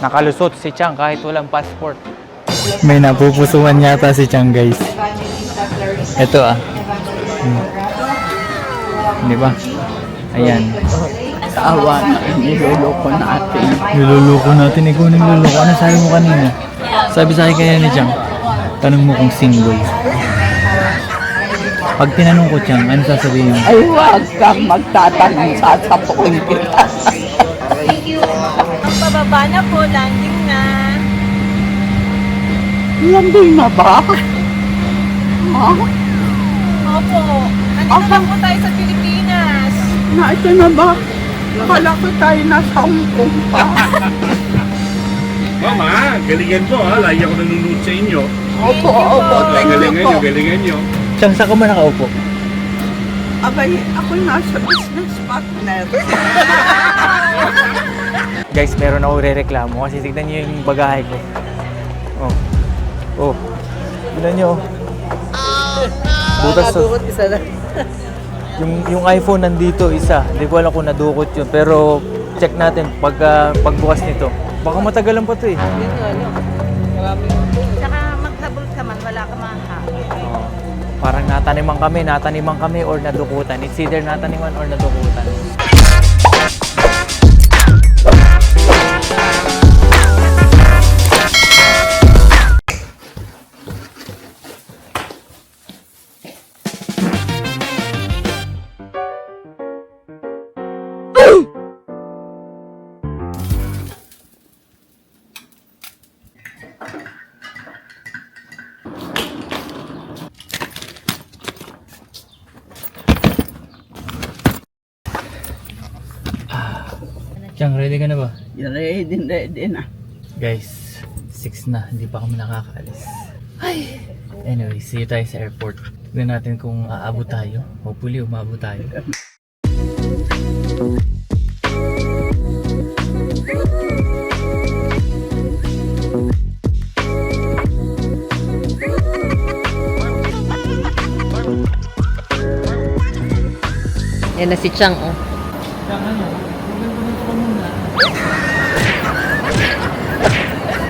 Nakalusot si Chang kahit walang passport. May napupusuan yata si Chang, guys. Ito Di ba? Ayan. Awa na, niloloko natin. Niloloko natin. Ikaw niloloko. Ano sabi mo kanina? Sabi sa akin kaya ni Chang, tanong mo kung single. Pag tinanong ko, Chang, ano sasabihin mo? Ay, huwag kang magtatanong, sasapukin kita. Ang pababa na po, landing na. Landing na ba? Ha? Opo, nandito lang po tayo sa Pilipinas. Naito na ba? Kala ko tayo nasa Hong Kong pa. Mama, galingan mo ha. Lagi ako nanonood sa inyo. Opo, opo. Thank you Galingan po. nyo, galingan nyo. Chang, saan ka ba nakaupo? Abay, ako nasa business partner. Guys, meron ako re-reklamo kasi tignan niyo yung bagahe ko. Oh. Tignan niyo. Butas to. Yung iPhone nandito isa. Hindi ko alam kung nadukot yun. Pero check natin pagbukas nito. Baka matagalan pa to eh. Saka maghabol ka man, wala ka mahahabol. Parang nataniman kami or nadukutan. It's either nataniman or nadukutan. Chang, ready ka na ba? Ready na. Guys, 6 na. Hindi pa kami nakakaalis. Ay! Anyway, see you tayo sa airport. Tignan natin kung aabot tayo. Hopefully, umabot tayo. Yan na si Chang, oh. Chang, ano? Maganda ka muna.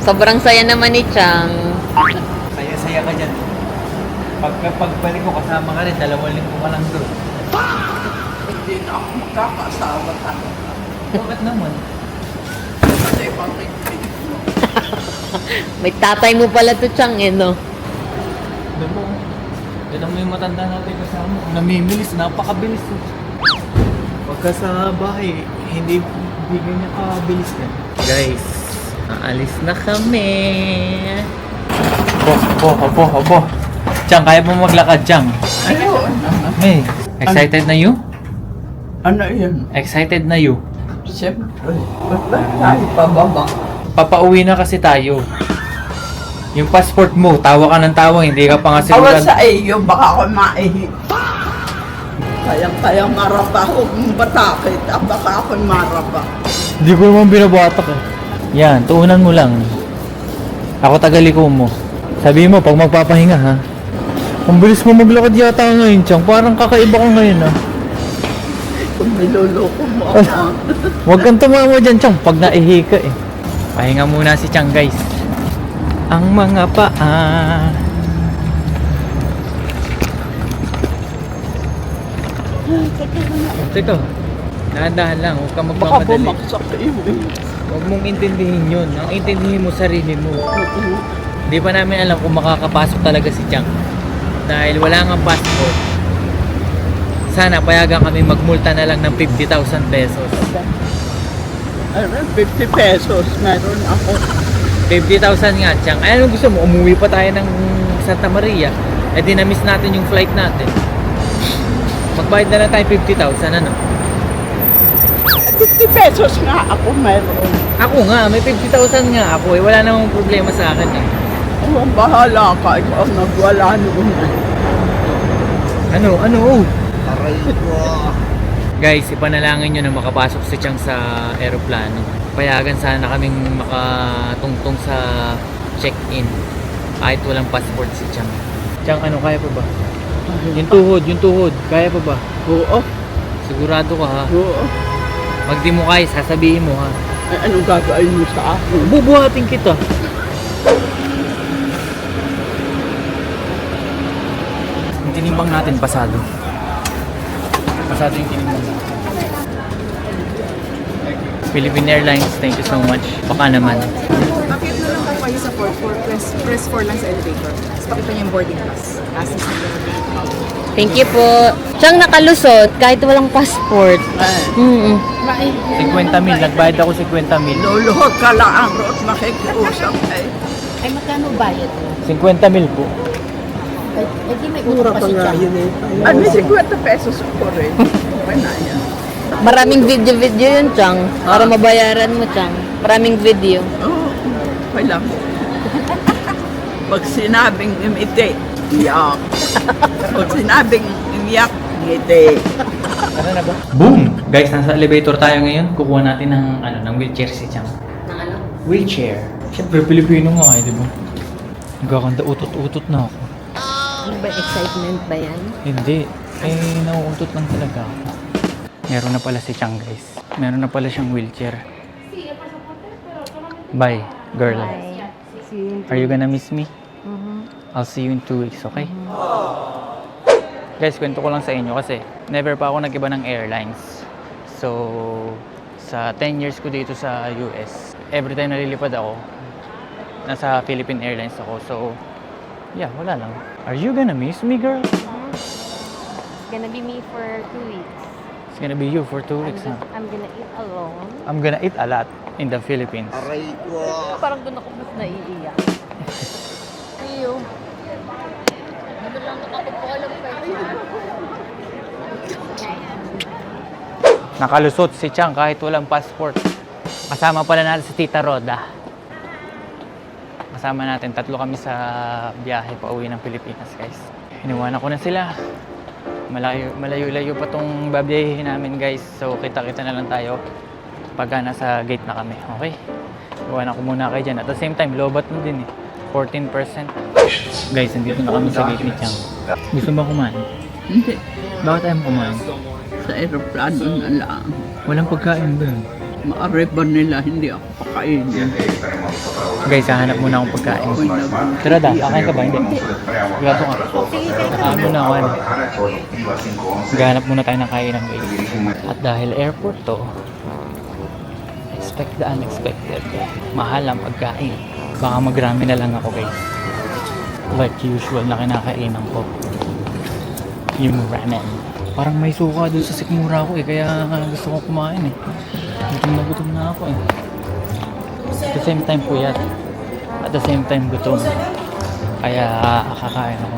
Sobrang saya naman ni Chang. Saya-saya ka dyan. Pagbalik ko kasama ka rin, 2 linggo ka lang doon. Hindi na ako makakasawa tayo. Bakit naman? Kasi pangkikinig mo. May tatay mo pala to, Chang, eh, no? Doon mo. Doon mo yung matanda natin kasama. Namimilis, napakabilis. Pagka sa bahay, hindi ganyan kabilis yan. Guys, aalis na kami. Abo. Chang, kaya mo maglakad, Chang? Ayun. Hey, excited na you? Ano yun? Excited na you? Siyempre. Ba't ba tayo pababa? Papauwi na kasi tayo. Yung passport mo, tawa ka ng tawa, hindi ka pa nga Awa sigurado. sa iyo, baka ako maihi. Kayang-kaya marapa ako kung batakit. Baka ako marapa. Hindi ko naman binabatak eh. Yan, tuunan mo lang. Ako tagaliko mo. Sabi mo, pag magpapahinga ha. Ang bilis mo maglakad yata ngayon, Chang. Parang kakaiba ka ngayon ha. Kung niloloko mo ako. Huwag kang tumama dyan, Chang. Pag naihi ka eh. Pahinga muna si Chang, guys. Ang mga paa. Teka, dahan-dahan lang. Huwag kang Baka magmamadali. bumaksak iyo eh. Huwag mong intindihin yun. Ang intindihin mo sarili mo. Hindi pa namin alam kung makakapasok talaga si Chang. Dahil wala nga passport. Sana payagan kami magmulta na lang ng 50,000 pesos. Ano, 50 pesos. Meron ako. 50,000 nga, Chang. Ay, ano gusto mo? Umuwi pa tayo ng Santa Maria. Eh di na-miss natin yung flight natin. Magbayad na lang tayo 50,000, ano? 50 pesos nga ako meron. Ako nga, may 50,000 nga ako eh. Wala namang problema sa akin eh. Oh, bahala ka. Ikaw nagwala noon. Ano? Guys, ipanalangin nyo na makapasok si Chang sa aeroplano. Payagan sana kaming makatungtong sa check-in. Kahit walang passport si Chang. Chang, ano, kaya pa ba? Yung tuhod, kaya pa ba? Oo. Sigurado ka ha? Oo. Pag di mo kaya, sasabihin mo ha? Anong gagawin mo sa akin? Bubuhatin kita. Yung tinimbang natin, pasado. Pasado yung tinimbang natin. Philippine Airlines, thank you so much. Baka naman. Bakit na lang po kayo sa 4, press 4 lang sa elevator. Tapos pakita niyo yung boarding pass. Access na Thank you po. Siyang nakalusot kahit walang passport. Mm-mm. 50 mil, nagbayad ako 50 mil. Luluhod ka lang ang root makikiusap eh. Ay, magkano bayad mo? 50 mil po. Ay, di may utang pa si Chang. Ano, 50 pesos ko rin. Okay na yan. Maraming video-video yun, Chang. Para mabayaran mo, Chang. Maraming video. Oo, okay lang. Pag sinabing imite, iyak. Pag sinabing iyak, ngiti. Ano na ba? Boom! Guys, nasa elevator tayo ngayon. Kukuha natin ng wheelchair si Chang. Ng ano? Wheelchair. Siyempre, Pilipino nga di ba? Nagkakanda, utot-utot na ako. Ano ba, excitement ba yan? Hindi. Nauutot lang talaga ako. Meron na pala si Chang, guys. Meron na pala siyang wheelchair. Bye, girl. Bye. Are you gonna miss me? I'll see you in 2 weeks, okay? Guys, kwento ko lang sa inyo kasi never pa ako nag-iba ng airlines. So, sa 10 years ko dito sa US, every time nalilipad ako, nasa Philippine Airlines ako. So, yeah, wala lang. Are you gonna miss me, girl? It's gonna be me for 2 weeks. It's gonna be you for 2 weeks, huh? I'm gonna eat alone. I'm gonna eat a lot in the Philippines. Parang doon ako mas naiiyak. See you. Ano lang nakapagpaalam kayo? Nakalusot si Chang kahit walang passport. Kasama pala natin si Tita Roda. Kasama natin, 3 kami sa biyahe pa uwi ng Pilipinas, guys. Iniwanan ko na sila. Malayo-layo pa tong babiyahin namin, guys. So, kita-kita na lang tayo pagka nasa gate na kami. Okay? Iwanan ko muna kayo dyan. At the same time, lobat mo din eh. 14%. Guys, nandito na kami sa gate ni Chang. Gusto ba kumain? Hindi. Bakit ayaw mo kumain? Sa aeroplano na lang. Walang pagkain doon. Maariba nila, hindi ako pakainin. Guys, hahanap muna akong pagkain. Tara da, kakain ka ba? Hindi. Grato ka. Kakain muna ako. Gahanap muna tayo ng kainan, guys. At dahil airport to, expect the unexpected. Mahal ang pagkain. Baka magrami na lang ako, guys. Like usual na kinakainan ko. Yung ramen. Parang may suka doon sa sikmura ko eh, kaya gusto ko kumain eh. Gutom na ako eh. At the same time puyat. At the same time gutom. Kaya kakain ako.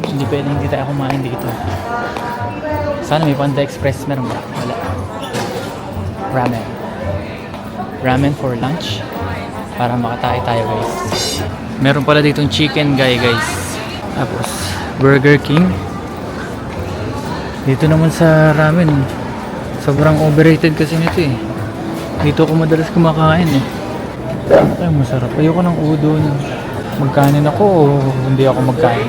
Hindi pwedeng hindi tayo kumain dito. Sana may Panda Express. Meron ba? Wala. Ramen. Ramen for lunch. Para makatae tayo, guys. Meron pala ditong chicken guys. Tapos Burger King. Dito naman sa ramen, sobrang overrated kasi nito eh. Dito ako madalas kumakain eh. Ay, masarap. Ayoko ng udon. Magkanin ako o hindi ako magkain?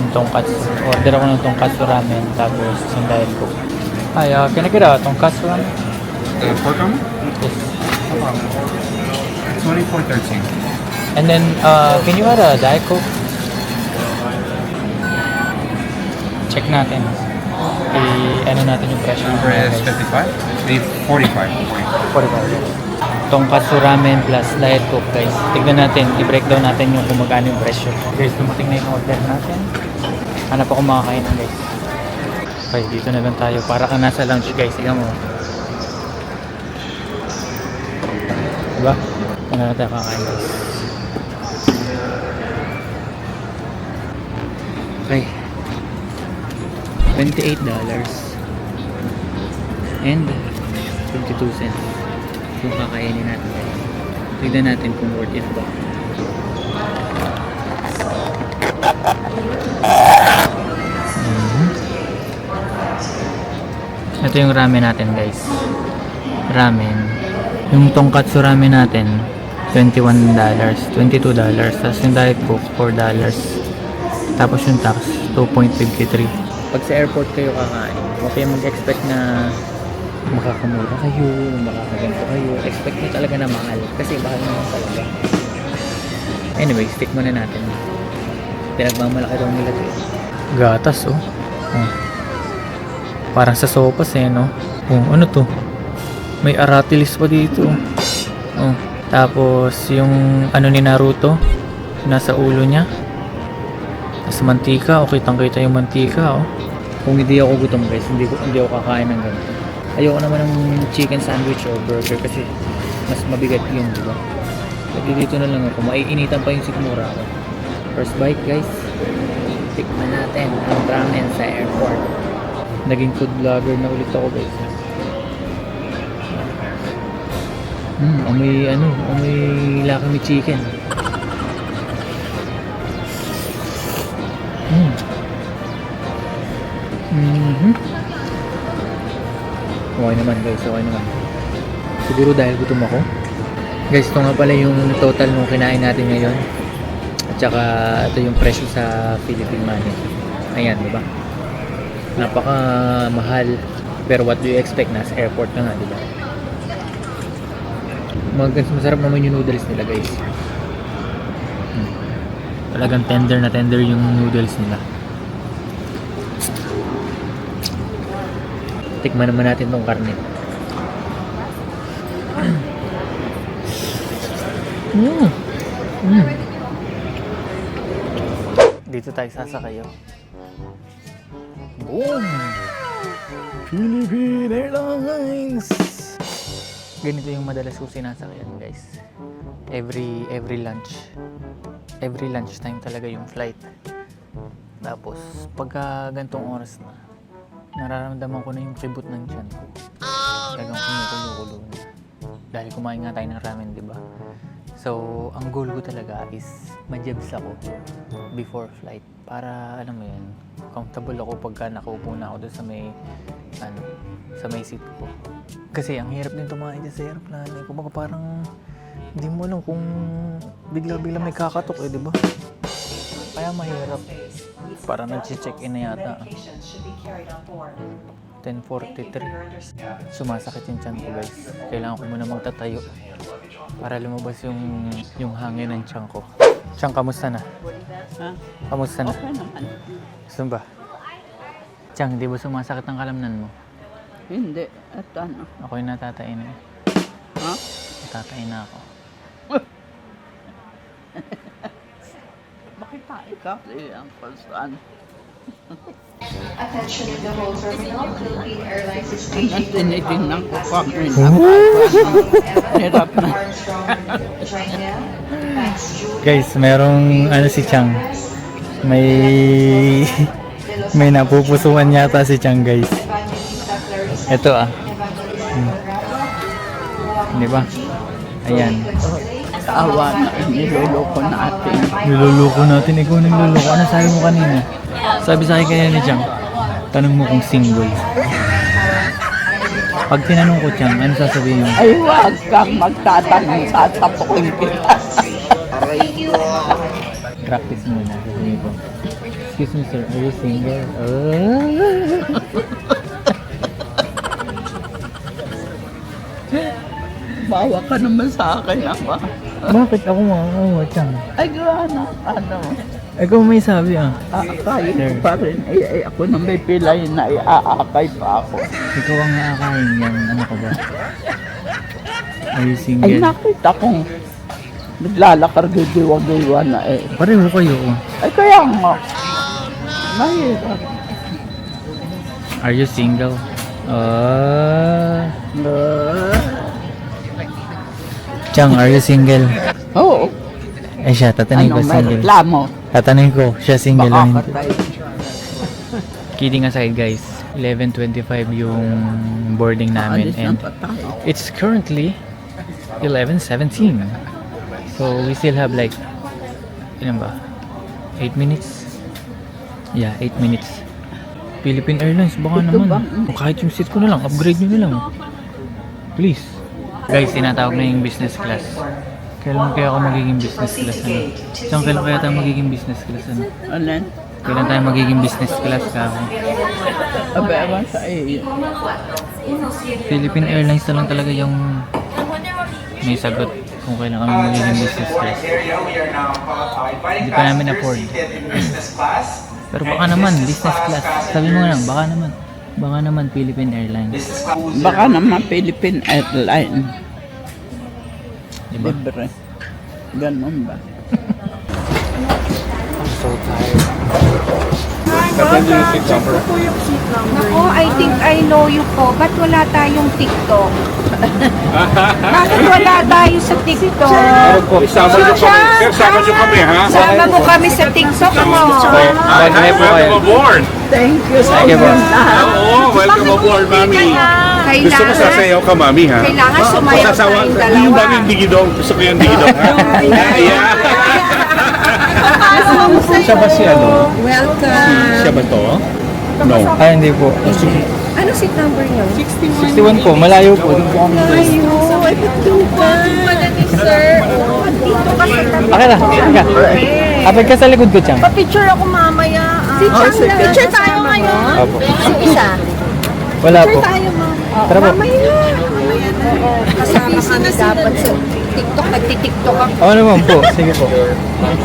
Yung tonkatsu. Order ako ng tonkatsu ramen tapos yung diet ko. Ay, can I get a tonkatsu ramen? Pork ramen? Yes. 24.13. And then, can you add a diet coke? Check natin. Ano natin yung presyo. Number is 55? 45. 45. Tonkatsu ramen plus diet coke, guys. Tignan natin, i-breakdown natin yung kung magkano yung presyo. Guys, dumating na yung order natin. Hanap ako makakain, guys. Okay, dito na lang tayo. Para ka nasa lounge, guys. Tignan mo. Diba? Ano na tayo kakain, guys. Okay. $28 and 22 cents yung kakainin natin, guys. Tignan natin kung worth it ba. Ito yung ramen natin, guys. Ramen. Yung tonkatsu ramen natin $21, $22. Tapos yung diet coke $4. Tapos yung tax 2.53. Pag sa airport kayo kakain, huwag kayong mag-expect na makakamura kayo, makakaganto kayo. Expect nyo talaga na mahal. Kasi mahal naman talaga. Anyway, stick muna natin. Pinagmamalaki daw nila to. Gatas, oh. Oh. Parang sa sopas eh, no? Oh, ano to? May aratilis pa dito. Oh. Tapos, yung ano ni Naruto, nasa ulo niya. Tapos mantika, oh, kitang-kita yung mantika, oh. Kung hindi ako gutom guys, hindi ako kakain ng ganito. Ayoko naman ng chicken sandwich o burger kasi mas mabigat yun, di ba? Lagi dito na lang ako, maiinitan pa yung sikmura ko. First bite guys, tikman natin ang ramen sa airport. Naging food vlogger na ulit ako guys. Amoy lakami chicken. Okay naman guys, okay naman. Siguro dahil gutom ako. Guys, ito nga pala yung total nung kinain natin ngayon. At saka ito yung presyo sa Philippine money. Ayan, di ba? Napaka mahal. Pero what do you expect? Nasa airport ka nga, di ba? Masarap naman yung noodles nila guys. Talagang tender na tender yung noodles nila. Tikman naman natin tong karne. Dito tayo sasakay. Boom! Philippine Airlines! Ganito yung madalas ko sinasakyan guys. Every lunch time talaga yung flight. Tapos pagka gantong oras na, nararamdaman ko na yung tribute ng tiyan ko. Talagang kumukulo-kulo na. Dahil kumain nga tayo ng ramen, di ba? So, ang goal ko talaga is ma-jabs ako before flight. Para, alam mo yun, comfortable ako pagka nakaupo na ako doon sa may seat ko. Kasi ang hirap din tumain dyan sa airplane. Kumbaga parang hindi mo alam kung bigla-bigla may kakatok di ba? Kaya mahirap. Para nag-check-in na yata. 10:43. Sumasakit yung tiyan ko guys. Kailangan ko muna magtatayo para lumabas yung hangin ng tiyan ko. Tiyan, kamusta na? Ha? Kamusta na? Okay naman. Gusto ba? Tiyan, di ba sumasakit ang kalamnan mo? Hindi. At ano? Ako yung natatain na. Ha? Natatain na ako. Bakit tayo ka? Ang palsaan. Attention in the whole terminal, Philippine Airlines is staging the Tinitingnan ko kung Hirap na. China, Max June, Guys, merong ano si Chang. May napupusuan yata si Chang guys. Evangelista Clarissa, Ito Evangelista Di ba? Ayan. awa na niloloko natin. Niloloko natin. Ikaw niloloko. Ano sabi mo kanina? Sabi sa akin kaya ni Chang, tanong mo kung single. Pag tinanong ko Chang, ano sasabihin mo? Ay, huwag kang magtatanong, sasapukin kita. Practice muna. Sasabihin ko, excuse me sir, are you single? Bawa ka naman sa akin, ama. Bakit ako makakawa Chang? Ay, gana, ano. Ikaw may sabi Aakayin Sir. ko pa rin. Ay, ako na may pilay na iaakay pa ako. Ikaw ang aakayin yan. Ano ka ba? Are you Ay, single? nakita kong naglalakar gidiwa-giwa na eh. Pareho kayo. Ay, kaya nga. Mahirap. Are you single? Chang, are you single? Oo. Eh siya, tatanungin ko Anong may single. reklamo? Tatanungin ko, siya single o Baka hindi. katay. Kidding aside guys, 11:25 yung boarding namin Alis and na pa tayo. it's currently 11:17. So we still have like, ilan ba? 8 minutes? Yeah, 8 minutes. Philippine Airlines, baka Ito naman. ba? Kahit yung seat ko na lang, upgrade nyo na lang. Please. Guys, tinatawag na yung business class. Kailan kaya ako magiging business class? Ano? Saan kailan kaya tayo magiging business class? Ano? Alin? Kailan tayo magiging business class ka? Abe, ewan sa iyo. Philippine Airlines na lang talaga yung may sagot kung kailan kami magiging business class. Hindi pa namin afford. Pero baka naman, business class. Sabi mo lang, baka naman Philippine Airlines. Baka naman Philippine Airlines. Diba? Libre. Ganun ba? I'm so tired. Ako, I think I know you po. Ba't wala tayong TikTok? Bakit wala tayo sa TikTok? Isama niyo kami. Isama niyo kami, ha? Sama mo kami sa TikTok mo. Mag-hi po kayo. aboard! Thank you so Sige po. much. Oo, welcome aboard, mami. Gusto ko sasayaw ka, mami, ha? Kailangan sumayaw tayong dalawa. Yung mami digidong. Gusto ko yung digidong, ha? Yeah. Siya ba si ano? Welcome. Siya ba to? No. Ay, hindi po. Ano seat number niyo? 61 po, malayo po. Doon po kami. Ayo, ay sir. Dito ka sa tabi. Okay na, sige. Apag ka sa likod ko, Chang. Pa-picture ako mamaya. Si Chang lang. Picture tayo ngayon. Opo. Isa. Wala po. Tayo, ma'am. Tara po. Mamaya na. Kasama kami dapat sa TikTok. Nagtitiktok ako. Oo naman po, sige po.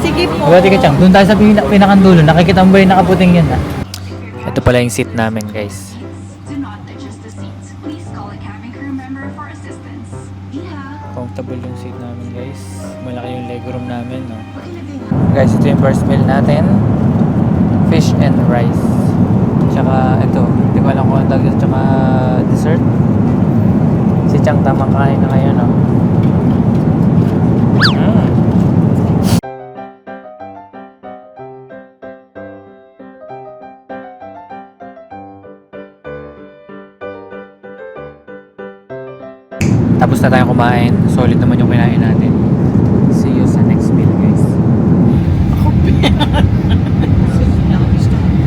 Sige po. Wala ka, Chang. Doon tayo sa pinakandulo. Nakikita mo ba yung nakaputing yan, ha? Ito pala yung seat namin, guys. Do not adjust the seats. Please call a cabin crew member for assistance. Comfortable yung seat namin, guys. Malaki yung legroom namin, no? Guys, ito yung first meal natin. Fish and rice. Tsaka ito, hindi ko alam kung ang tawag dito. Tsaka dessert. Si Chang tamang kain na ngayon, no? Tapos na tayong kumain. Solid naman yung kinain natin. See you sa next meal, guys.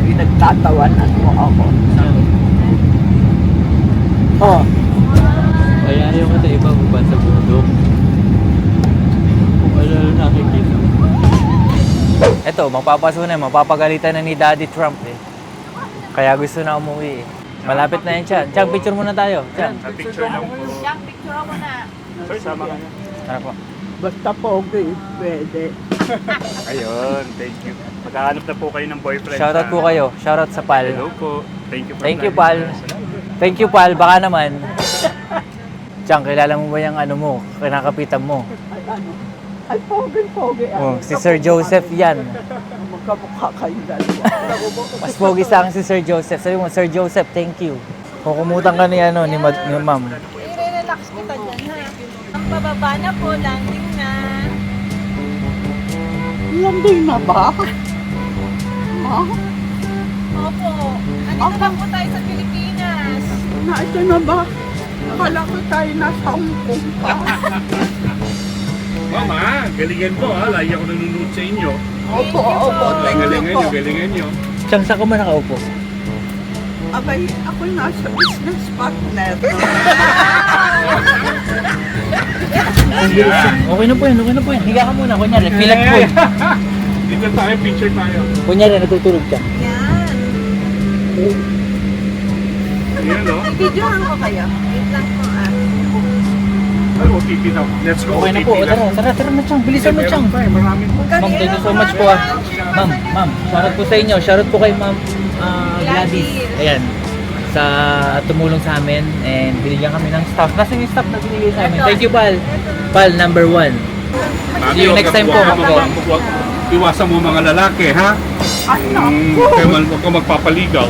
Pinagtatawanan mo ako. Oh, Kaya ayaw ka iba uban sa bundok. Kung ano nakikita. Eto, magpapaso na, mapapagalitan na ni Daddy Trump eh. Kaya gusto na umuwi eh. Malapit na yan, Chan. Chan, picture muna tayo. Chan. Tara po. basta pogi, pwede. Ayun, thank you. Maghahanap na po kayo ng boyfriend. Shoutout po kayo. Shoutout sa Pal. Hello po. Thank you for Thank you, planning. Pal. Thank you, Pal. Baka naman. Chang, kilala mo ba yung ano mo? Kinakapitan mo? Ay, pogi. Oh, si Sir Joseph yan. Magkamukha kayo dalawa. Mas pogi sa akin si Sir Joseph. Sabi mo, Sir Joseph, thank you. Kukumutan ka ni, ano, ni Ma'am. I-relax kita dyan, ha? Ang bababa na po, landing na. Landing na ba? Ma? Opo. Andito lang po tayo sa Pilipinas. Ito na ba? Akala ko tayo nasa Hong Kong pa. Mama, galingan mo ha. Lagi ako nanonood sa inyo. Opo. Thank you po. Galingan nyo. Chang, saan ka ba nakaupo? Abay, ako nasa business partner. Okay na po yan. Higa ka muna. Kunyari, filat po. Dito tayo, picture tayo. Kunyari, natutulog siya. Yan. Ayan o. Videohan ko kayo. Wait lang po, Ay, OTP na. Let's go, Okay na OTP po. Tara na, Chang. Bilisan mo, Chang. Maraming po. Ma'am, thank you so much po. Ma'am, shoutout po sa inyo. Shoutout po kay Ma'am Gladys. Ayan. Sa tumulong sa amin and binigyan kami ng staff. Nasaan yung staff na binigay sa amin? Thank you, Pal. Pal, number 1. See you next time po. Iwasan mo mga lalaki, ha? Kaya huwag ka magpapaligaw.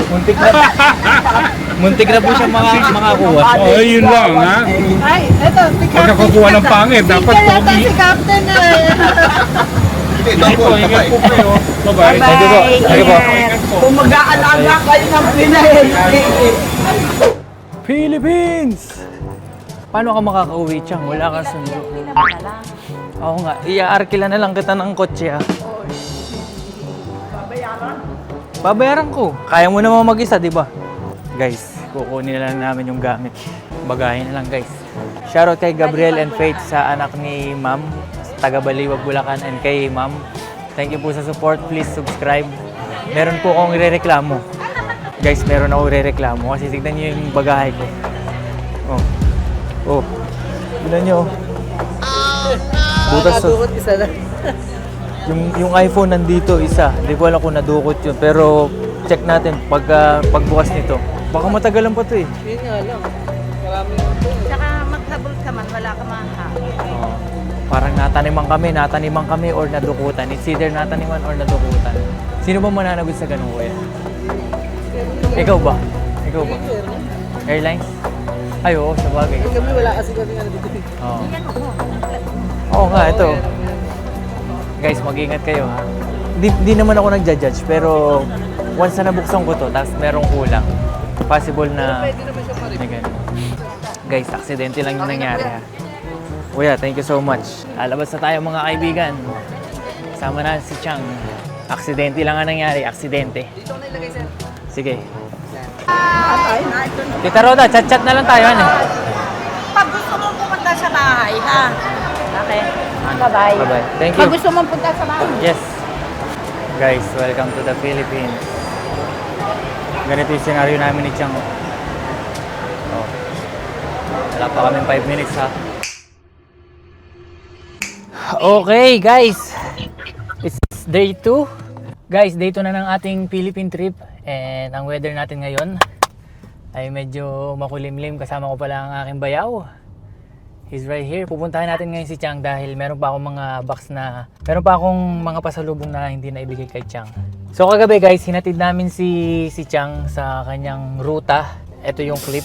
Muntik na po siya makakuha. Oh, yun lang, ha? Ay, eto. Huwag ka kukuha ng pangit. Dapat pogi. Si Captain na. Ingat po kayo. Bye-bye. Thank you po. Thank you po. Kung mag-aalaga kayo ng pinahin. Philippines! Paano ka makakauwi, Chang? Wala kang sundo. Oo nga, iaarkila na lang kita ng kotse, ha? Babayaran ko. Kaya mo naman mag-isa, di ba? Guys, kukunin na lang namin yung gamit. Bagahin na lang, guys. Shoutout kay Gabriel and Faith sa anak ni Ma'am, taga Baliwag, Bulacan, and kay Ma'am. Thank you po sa support. Please subscribe. Meron po akong irereklamo. Guys, meron akong irereklamo kasi tignan nyo yung bagahe ko. Oh. Oh. Tignan nyo. Butas to. isa na. Yung iPhone nandito, isa. Hindi ko alam kung nadukot yun. Pero check natin pagbukas nito. Baka matagalan pa to eh. Yun nga lang. Maraming Saka maghabol ka man, wala ka mahabol. Oh. Parang nataniman kami or nadukutan. It's either nataniman or nadukutan. Sino ba mananagot sa ganun, kuya? Ikaw ba? Airlines? Ay, oo, sa bagay. kami wala kasi kami nga dito. Oo. Oo nga, ito. Guys, mag-ingat kayo ha. Di naman ako nagja-judge, pero once na nabuksan ko to, tapos merong kulang. Possible na may ganun. Guys, aksidente lang yung nangyari ha. Kuya, thank you so much. Alabas na tayo mga kaibigan. Kasama na si Chang. Aksidente lang ang nangyari, aksidente. Dito na ilagay, sir. Sige. Ay, na, ito na. Tita Roda, chat-chat na lang tayo, ano? Pag gusto mo pumunta sa bahay, ha? Okay. Bye-bye. Bye-bye. Thank you. Pag gusto mo punta sa bahay. Yes. Guys, welcome to the Philippines. Ganito yung scenario namin ni Chang. Oh. Wala pa kaming 5 minutes ha. Okay guys. It's day 2. Guys, day 2 na ng ating Philippine trip. And ang weather natin ngayon ay medyo makulimlim. Kasama ko pala ang aking bayaw. He's right here. Pupuntahan natin ngayon si Chang dahil meron pa akong mga mga pasalubong na hindi na ibigay kay Chang. So kagabi guys, hinatid namin si Chang sa kanyang ruta. Ito yung clip.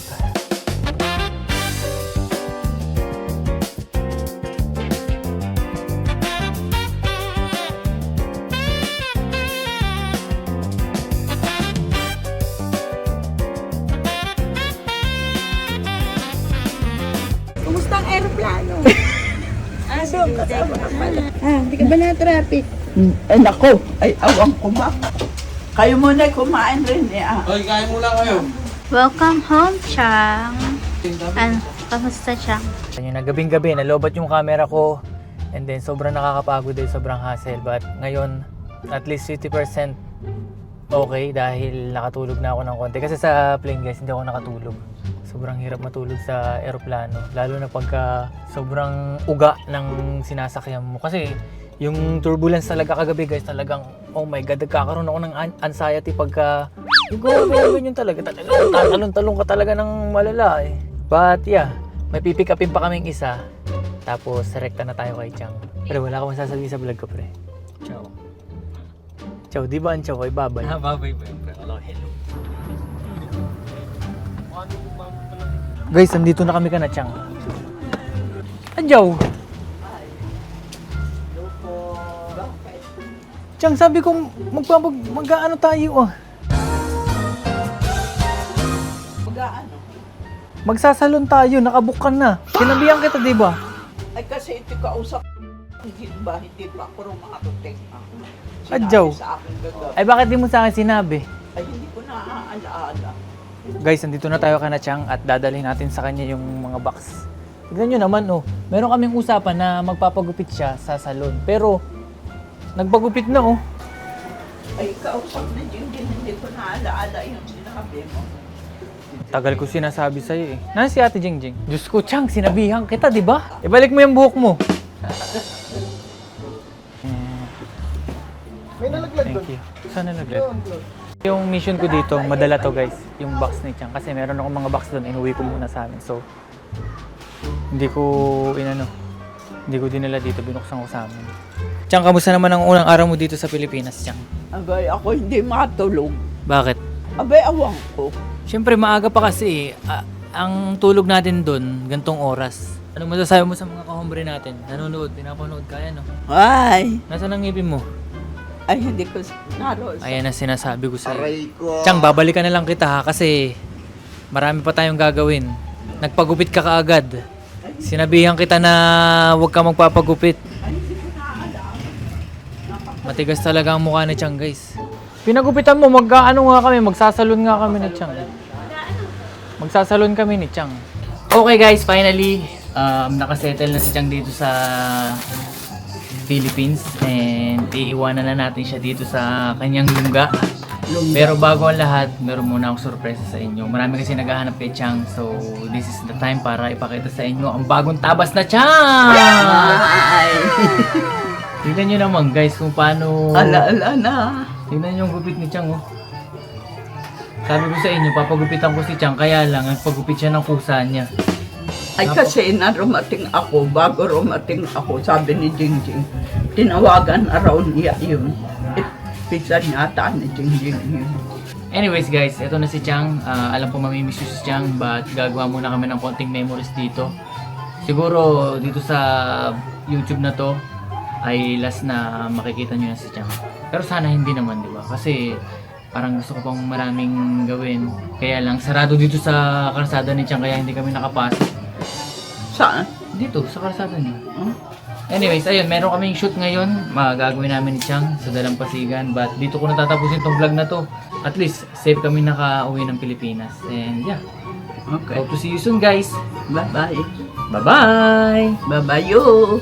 Kumusta ang aeroplano? Hindi ka ba na-traffic? Ay, nako. Ay, awang kuma. Kayo muna kumain rin eh. Hoy, kain muna kayo. Welcome home, Chang. Kamusta, Chang? Yung nagabing-gabi, nalobat yung camera ko. And then sobrang nakakapagod din, sobrang hassle. But ngayon, at least 50% okay dahil nakatulog na ako ng konti. Kasi sa plane guys, hindi ako nakatulog. Sobrang hirap matulog sa eroplano. Lalo na pagka sobrang uga ng sinasakyan mo. Kasi yung turbulence talaga kagabi guys, talagang oh my god, nagkakaroon ako ng anxiety pagka yung gawin yun talaga. Talon-talon ka talaga ng malala eh. But yeah, may pipick upin pa kaming isa. Tapos rekta na tayo kay Chang. Pero wala akong sasabihin sa vlog ko pre. Ciao. Ciao, di ba ang ciao ay babay? Babay pre. Hello, hello. Guys, nandito na kami ka na, Chang. Adyaw! Chang, sabi kong mag-ano tayo ah. Mag-ano? Magsasalon tayo, nakabukan na. Sinabihan kita, di ba? Ay, kasi ito kausap. Hindi ba ako rumakating. Adyaw. Sa akin gagawin. Ay, bakit di mo sa akin sinabi? Ay, hindi ko naaalaala. Guys, nandito na tayo kana Chang at dadalhin natin sa kanya yung mga box. Tignan nyo naman oh, meron kaming usapan na magpapagupit siya sa salon. Pero, nagpagupit na oh. Ay, kausap na hindi ko naaalaala yung sinabi mo. Tagal ko sinasabi sa'yo eh. Nasaan si Ate Jingjing? Diyos ko, Chang, sinabihan kita, di ba? Ibalik mo yung buhok mo. May nalaglag Thank you. Saan nalaglag? Yung mission ko dito, madala to guys, yung box ni Chang. Kasi meron akong mga box doon, inuwi ko muna sa amin. So, hindi ko dinala dito, binuksan ko sa amin. Chang, kamusta naman ang unang araw mo dito sa Pilipinas, Chang? Abay, ako hindi matulog. Bakit? Abay, awang ko. Siyempre, maaga pa kasi. Ang tulog natin doon, gantong oras. Ano masasabi mo sa mga kahombre natin? Nanonood, pinapanood kaya, no? Ay, Nasaan ang ngipin mo? ay hindi ko naroon. Ayan ang sinasabi ko sa'yo. Chang, babalikan na lang kita ha kasi marami pa tayong gagawin. Nagpagupit ka kaagad. Sinabihan kita na huwag ka magpapagupit. Matigas talaga ang mukha ni Chang guys. Pinagupitan mo, magsasalon nga kami ni Chang. Magsasalon kami ni Chang. Okay guys, finally, nakasettle na si Chang dito sa Philippines and iiwanan na natin siya dito sa kanyang lungga. Pero bago ang lahat, meron muna akong sorpresa sa inyo. Marami kasi naghahanap kay Chang, so this is the time para ipakita sa inyo ang bagong tabas na Chang! Ay, Tignan nyo naman guys kung paano... ala na. Tignan nyo yung gupit ni Chang, oh. Sabi ko sa inyo, papagupitan ko si Chang, kaya lang, nagpagupit siya ng kusa niya. Ay kasi na rumating ako, bago rumating ako, sabi ni Jingjing, tinawagan araw niya yun. Pizza yata ni Jingjing yun. Anyways guys, eto na si Chang. Alam ko mamimiss yun si Chang, but gagawa muna kami ng konting memories dito. Siguro dito sa YouTube na to ay last na makikita nyo na si Chang. Pero sana hindi naman, di ba? Kasi parang gusto ko pang maraming gawin. Kaya lang sarado dito sa kalsada ni Chang, kaya hindi kami nakapasok. Saan? Dito, sa kalsada niya. Anyways, ayun, meron kaming shoot ngayon. Magagawin namin ni Chang sa Dalampasigan. But dito ko natatapusin tong vlog na to. At least, safe kami nakauwi ng Pilipinas. And yeah, Okay. hope to see you soon guys. Bye-bye. Bye-bye! Bye-bye you.